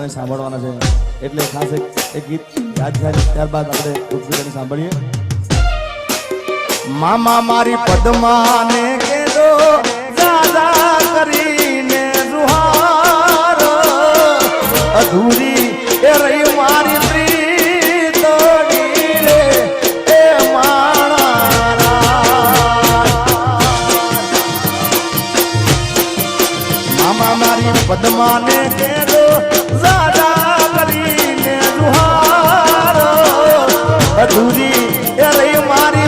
બધાને સાંભળવાના છે એટલે ખાસ એક ગીત યાદ થાય ત્યારબાદ આપણે ઉત્સુકતાને સાંભળીએ. મામા મારી પદ્માને કેદો દાદા કરીને જુહાર અધૂરી એ રહી મારી પ્રીતડી રે એ માણા. મામા મારી પદ્માને કેદો દાદા કરીને જુહાર અધૂરી એ રહી મારી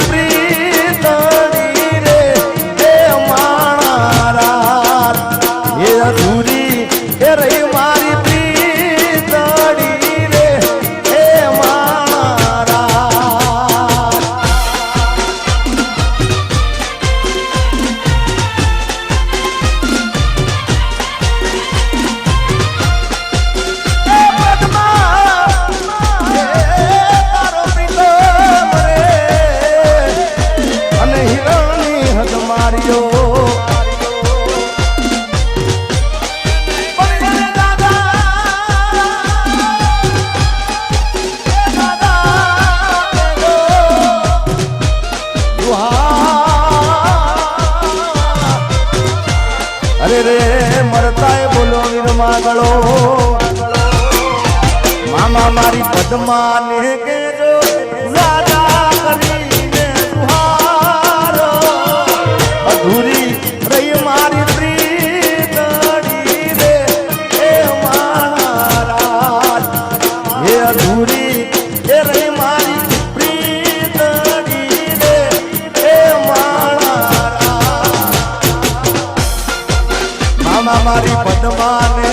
મામા મારી પદ્માને કેજો દાદા કરીને જુહાર અધૂરી રહી મારી પ્રીતડી રે એ મહારાજ એ અધૂરી એ રહી મારી પ્રીતડી રે એ મહારાજ. મામા મારી પદ્માને